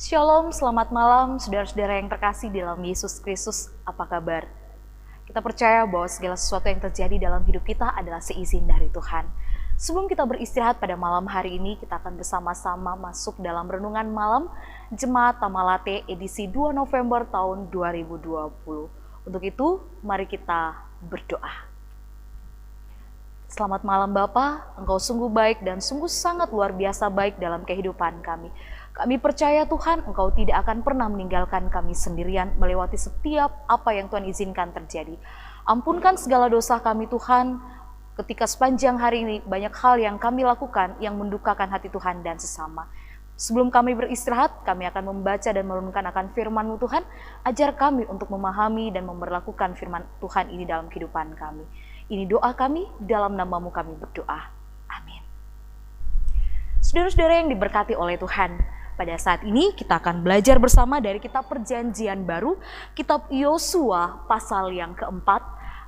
Shalom, selamat malam saudara-saudara yang terkasih di dalam Yesus Kristus. Apa kabar? Kita percaya bahwa segala sesuatu yang terjadi dalam hidup kita adalah seizin dari Tuhan. Sebelum kita beristirahat pada malam hari ini, kita akan bersama-sama masuk dalam renungan malam Jemaat Tamalate edisi 2 November tahun 2020. Untuk itu, mari kita berdoa. Selamat malam Bapa, Engkau sungguh baik dan sungguh sangat luar biasa baik dalam kehidupan kami. Kami percaya Tuhan, Engkau tidak akan pernah meninggalkan kami sendirian melewati setiap apa yang Tuhan izinkan terjadi. Ampunkan segala dosa kami Tuhan, ketika sepanjang hari ini banyak hal yang kami lakukan yang mendukakan hati Tuhan dan sesama. Sebelum kami beristirahat, kami akan membaca dan merenungkan akan firman-Mu Tuhan. Ajar kami untuk memahami dan memberlakukan firman Tuhan ini dalam kehidupan kami. Ini doa kami, dalam nama-Mu kami berdoa. Amin. Saudara-saudara yang diberkati oleh Tuhan, pada saat ini kita akan belajar bersama dari kitab Perjanjian Baru, kitab Yosua pasal yang keempat,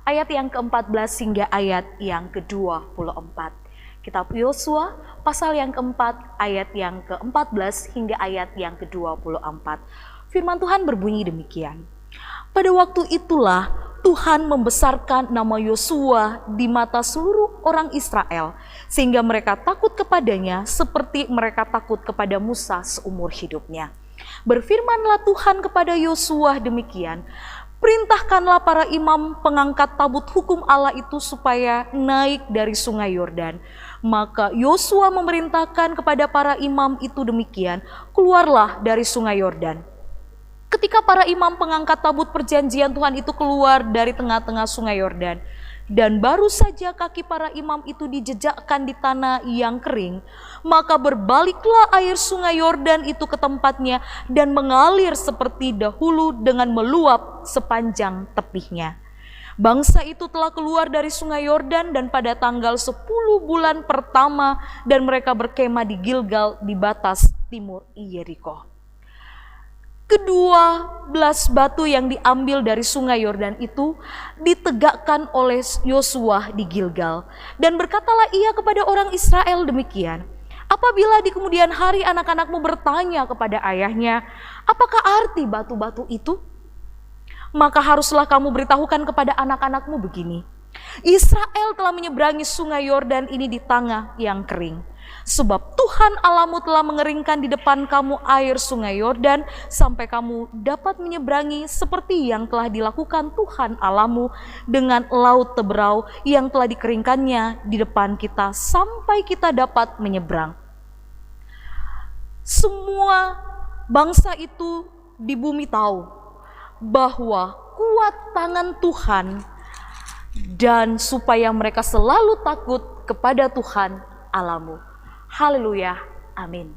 ayat yang ke-14 hingga ayat yang ke-24. Kitab Yosua pasal yang keempat, ayat yang ke-14 hingga ayat yang ke-24. Firman Tuhan berbunyi demikian. Pada waktu itulah Tuhan membesarkan nama Yosua di mata seluruh orang Israel, sehingga mereka takut kepadanya seperti mereka takut kepada Musa seumur hidupnya. Berfirmanlah Tuhan kepada Yosua demikian, perintahkanlah para imam pengangkat tabut hukum Allah itu supaya naik dari sungai Yordan. Maka Yosua memerintahkan kepada para imam itu demikian, keluarlah dari sungai Yordan. Ketika para imam pengangkat tabut perjanjian Tuhan itu keluar dari tengah-tengah sungai Yordan, dan baru saja kaki para imam itu dijejakkan di tanah yang kering, maka berbaliklah air sungai Yordan itu ke tempatnya dan mengalir seperti dahulu dengan meluap sepanjang tepihnya. Bangsa itu telah keluar dari sungai Yordan dan pada tanggal 10 bulan pertama dan mereka berkemah di Gilgal di batas timur Yeriko. Kedua belas batu yang diambil dari sungai Yordan itu ditegakkan oleh Yosua di Gilgal. Dan berkatalah ia kepada orang Israel demikian, apabila di kemudian hari anak-anakmu bertanya kepada ayahnya, apakah arti batu-batu itu? Maka haruslah kamu beritahukan kepada anak-anakmu begini, Israel telah menyeberangi sungai Yordan ini di tanah yang kering. Sebab Tuhan Allahmu telah mengeringkan di depan kamu air sungai Yordan sampai kamu dapat menyeberangi seperti yang telah dilakukan Tuhan Allahmu dengan laut Teberau yang telah dikeringkannya di depan kita sampai kita dapat menyeberang. Semua bangsa itu di bumi tahu bahwa kuat tangan Tuhan dan supaya mereka selalu takut kepada Tuhan Allahmu. Haleluya, amin.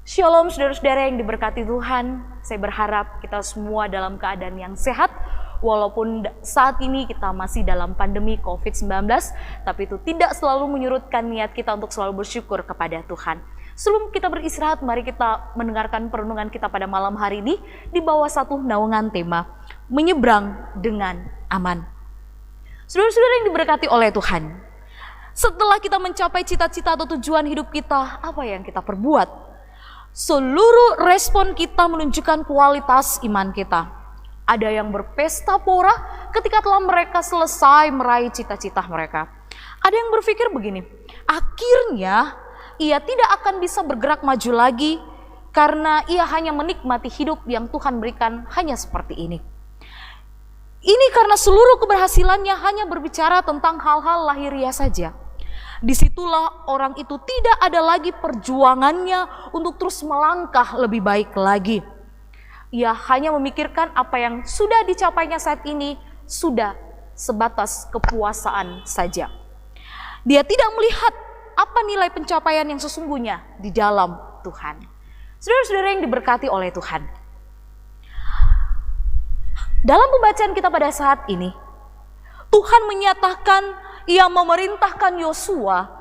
Shalom saudara-saudara yang diberkati Tuhan. Saya berharap kita semua dalam keadaan yang sehat. Walaupun saat ini kita masih dalam pandemi COVID-19, tapi itu tidak selalu menyurutkan niat kita untuk selalu bersyukur kepada Tuhan. Sebelum kita beristirahat, mari kita mendengarkan perenungan kita pada malam hari ini di bawah satu naungan tema menyeberang dengan aman. Saudara-saudara yang diberkati oleh Tuhan, setelah kita mencapai cita-cita atau tujuan hidup kita, apa yang kita perbuat? Seluruh respon kita menunjukkan kualitas iman kita. Ada yang berpesta pora ketika telah mereka selesai meraih cita-cita mereka. Ada yang berpikir begini, akhirnya ia tidak akan bisa bergerak maju lagi karena ia hanya menikmati hidup yang Tuhan berikan hanya seperti ini. Ini karena seluruh keberhasilannya hanya berbicara tentang hal-hal lahiriah saja. Disitulah orang itu tidak ada lagi perjuangannya untuk terus melangkah lebih baik lagi. Ia hanya memikirkan apa yang sudah dicapainya saat ini sudah sebatas kepuasaan saja. Dia tidak melihat apa nilai pencapaian yang sesungguhnya di dalam Tuhan. Saudara-saudara yang diberkati oleh Tuhan, dalam pembacaan kita pada saat ini, Tuhan menyatakan ia memerintahkan Yosua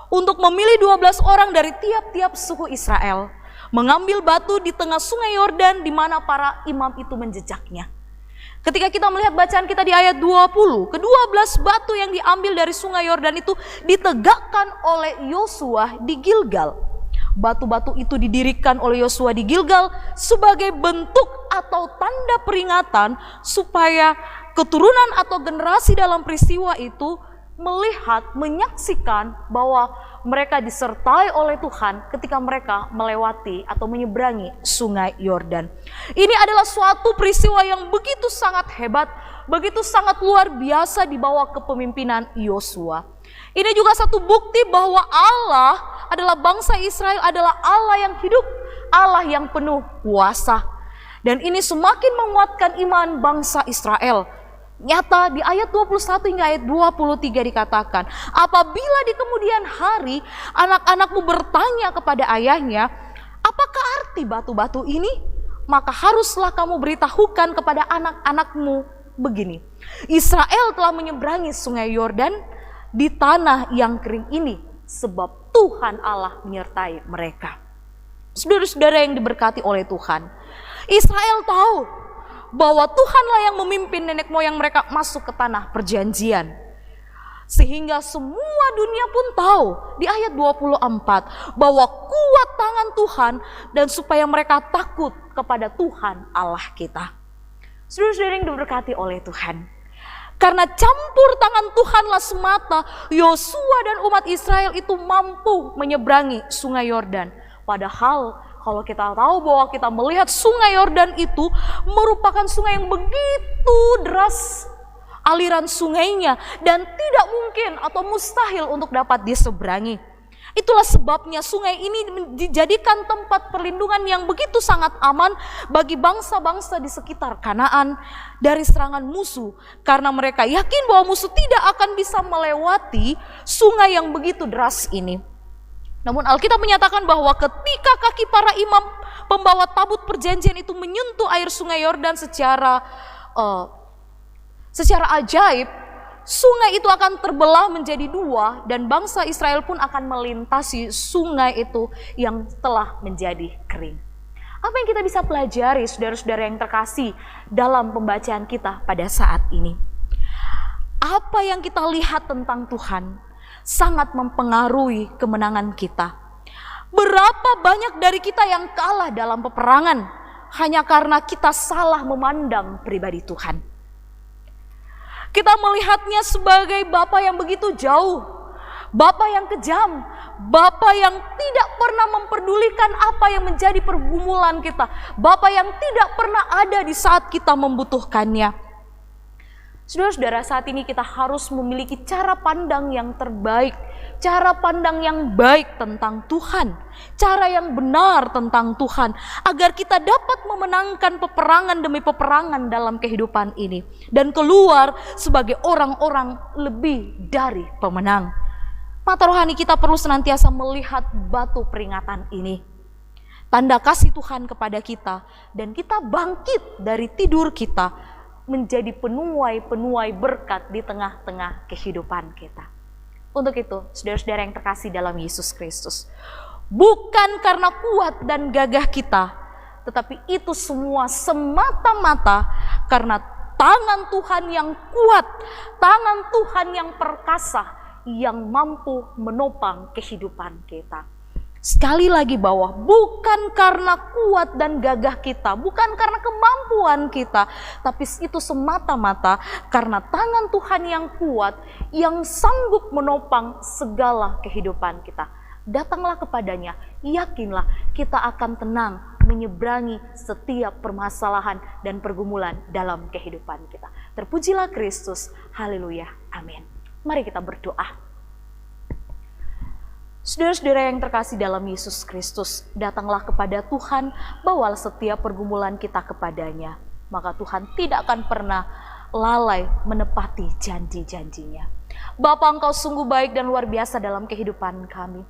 untuk memilih 12 orang dari tiap-tiap suku Israel, mengambil batu di tengah sungai Yordan di mana para imam itu menjejaknya. Ketika kita melihat bacaan kita di ayat 20, ke-12 batu yang diambil dari sungai Yordan itu ditegakkan oleh Yosua di Gilgal. Batu-batu itu didirikan oleh Yosua di Gilgal sebagai bentuk atau tanda peringatan supaya keturunan atau generasi dalam peristiwa itu melihat, menyaksikan bahwa mereka disertai oleh Tuhan ketika mereka melewati atau menyeberangi sungai Yordan. Ini adalah suatu peristiwa yang begitu sangat hebat, begitu sangat luar biasa di bawah kepemimpinan Yosua. Ini juga satu bukti bahwa Allah adalah bangsa Israel adalah Allah yang hidup, Allah yang penuh kuasa. Dan ini semakin menguatkan iman bangsa Israel. Nyata di ayat 21 hingga ayat 23 dikatakan, apabila di kemudian hari anak-anakmu bertanya kepada ayahnya, apakah arti batu-batu ini? Maka haruslah kamu beritahukan kepada anak-anakmu begini, Israel telah menyeberangi sungai Yordan di tanah yang kering ini, sebab Tuhan Allah menyertai mereka. Saudara-saudara yang diberkati oleh Tuhan, Israel tahu bahwa Tuhanlah yang memimpin nenek moyang mereka masuk ke tanah perjanjian. Sehingga semua dunia pun tahu di ayat 24 bahwa kuat tangan Tuhan dan supaya mereka takut kepada Tuhan Allah kita. Saudara-saudara yang diberkati oleh Tuhan, karena campur tangan Tuhanlah semata Yosua dan umat Israel itu mampu menyeberangi sungai Yordan. Padahal kalau kita tahu bahwa kita melihat sungai Yordan itu merupakan sungai yang begitu deras aliran sungainya dan tidak mungkin atau mustahil untuk dapat diseberangi. Itulah sebabnya sungai ini dijadikan tempat perlindungan yang begitu sangat aman bagi bangsa-bangsa di sekitar Kanaan dari serangan musuh. Karena mereka yakin bahwa musuh tidak akan bisa melewati sungai yang begitu deras ini. Namun Alkitab menyatakan bahwa ketika kaki para imam pembawa tabut perjanjian itu menyentuh air sungai Yordan secara ajaib, sungai itu akan terbelah menjadi dua dan bangsa Israel pun akan melintasi sungai itu yang telah menjadi kering. Apa yang kita bisa pelajari saudara-saudara yang terkasih dalam pembacaan kita pada saat ini? Apa yang kita lihat tentang Tuhan sangat mempengaruhi kemenangan kita. Berapa banyak dari kita yang kalah dalam peperangan hanya karena kita salah memandang pribadi Tuhan. Kita melihatnya sebagai Bapa yang begitu jauh, Bapa yang kejam, Bapa yang tidak pernah memperdulikan apa yang menjadi pergumulan kita, Bapa yang tidak pernah ada di saat kita membutuhkannya. Saudara-saudara, saat ini kita harus memiliki cara pandang yang terbaik, cara pandang yang baik tentang Tuhan, cara yang benar tentang Tuhan, agar kita dapat memenangkan peperangan demi peperangan dalam kehidupan ini dan keluar sebagai orang-orang lebih dari pemenang. Mata rohani kita perlu senantiasa melihat batu peringatan ini, tanda kasih Tuhan kepada kita, dan kita bangkit dari tidur kita menjadi penuai-penuai berkat di tengah-tengah kehidupan kita. Untuk itu, saudara-saudara yang terkasih dalam Yesus Kristus, bukan karena kuat dan gagah kita, tetapi itu semua semata-mata karena tangan Tuhan yang kuat, tangan Tuhan yang perkasa, yang mampu menopang kehidupan kita. Sekali lagi bahwa bukan karena kuat dan gagah kita, bukan karena kemampuan kita, tapi itu semata-mata karena tangan Tuhan yang kuat, yang sanggup menopang segala kehidupan kita. Datanglah kepadanya, yakinlah kita akan tenang menyeberangi setiap permasalahan dan pergumulan dalam kehidupan kita. Terpujilah Kristus, haleluya, amin. Mari kita berdoa. Saudara-saudara yang terkasih dalam Yesus Kristus, datanglah kepada Tuhan, bawalah setiap pergumulan kita kepadanya. Maka Tuhan tidak akan pernah lalai menepati janji-janjinya. Bapa, Engkau sungguh baik dan luar biasa dalam kehidupan kami.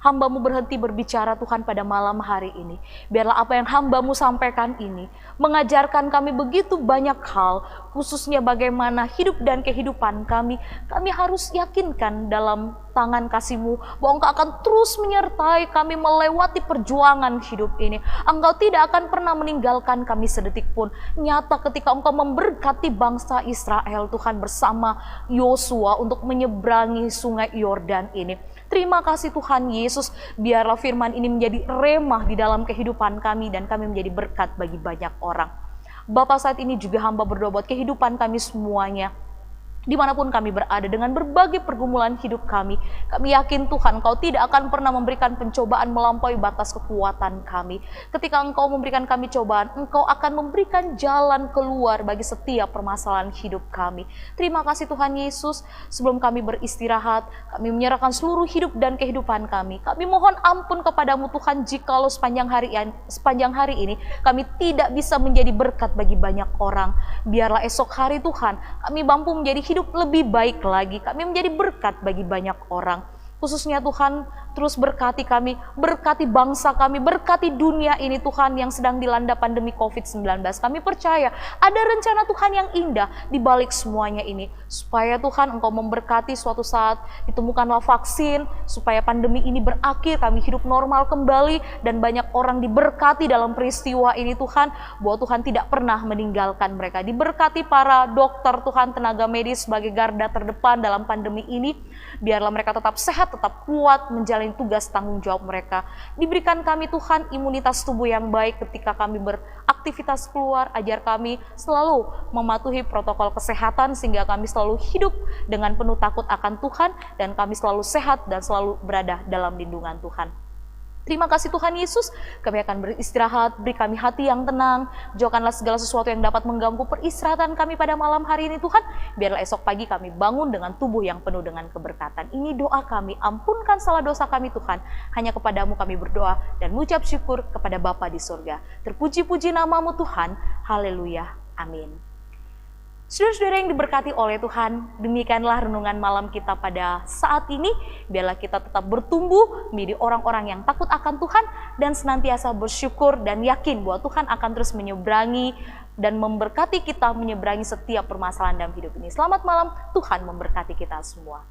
Hamba-Mu berhenti berbicara Tuhan pada malam hari ini. Biarlah apa yang hamba-Mu sampaikan ini mengajarkan kami begitu banyak hal, khususnya bagaimana hidup dan kehidupan kami harus yakinkan dalam tangan kasih-Mu, bahwa Engkau akan terus menyertai kami melewati perjuangan hidup ini. Engkau tidak akan pernah meninggalkan kami sedetik pun. Nyata ketika Engkau memberkati bangsa Israel Tuhan bersama Yosua untuk menyeberangi sungai Yordan ini. Terima kasih Tuhan Yesus, biarlah firman ini menjadi remah di dalam kehidupan kami dan kami menjadi berkat bagi banyak orang. Bapa, saat ini juga hamba berdoa buat kehidupan kami semuanya. Dimanapun kami berada dengan berbagai pergumulan hidup kami yakin Tuhan Engkau tidak akan pernah memberikan pencobaan melampaui batas kekuatan kami. Ketika Engkau memberikan kami cobaan, Engkau akan memberikan jalan keluar bagi setiap permasalahan hidup kami. Terima kasih Tuhan Yesus, sebelum kami beristirahat, kami menyerahkan seluruh hidup dan kehidupan kami. Kami mohon ampun kepadamu Tuhan, jikalau sepanjang hari ini kami tidak bisa menjadi berkat bagi banyak orang. Biarlah esok hari Tuhan, kami mampu menjadi hidup lebih baik lagi, kami menjadi berkat bagi banyak orang. Khususnya Tuhan, terus berkati kami, berkati bangsa kami, berkati dunia ini Tuhan yang sedang dilanda pandemi COVID-19. Kami percaya ada rencana Tuhan yang indah di balik semuanya ini. Supaya Tuhan Engkau memberkati suatu saat ditemukanlah vaksin, supaya pandemi ini berakhir, kami hidup normal kembali, dan banyak orang diberkati dalam peristiwa ini Tuhan, bahwa Tuhan tidak pernah meninggalkan mereka. Diberkati para dokter Tuhan, tenaga medis sebagai garda terdepan dalam pandemi ini, biarlah mereka tetap sehat, tetap kuat menjalani tugas tanggung jawab mereka. Diberikan kami Tuhan imunitas tubuh yang baik ketika kami beraktivitas keluar. Ajar kami selalu mematuhi protokol kesehatan sehingga kami selalu hidup dengan penuh takut akan Tuhan, dan kami selalu sehat dan selalu berada dalam lindungan Tuhan. Terima kasih Tuhan Yesus, kami akan beristirahat, beri kami hati yang tenang, jauhkanlah segala sesuatu yang dapat mengganggu peristirahatan kami pada malam hari ini Tuhan. Biarlah esok pagi kami bangun dengan tubuh yang penuh dengan keberkatan. Ini doa kami, ampunkan salah dosa kami Tuhan. Hanya kepadamu kami berdoa dan mengucap syukur kepada Bapa di surga. Terpuji-puji namamu Tuhan, haleluya, amin. Saudara-saudara yang diberkati oleh Tuhan, demikianlah renungan malam kita pada saat ini. Biarlah kita tetap bertumbuh menjadi orang-orang yang takut akan Tuhan dan senantiasa bersyukur dan yakin bahwa Tuhan akan terus menyeberangi dan memberkati kita menyeberangi setiap permasalahan dalam hidup ini. Selamat malam, Tuhan memberkati kita semua.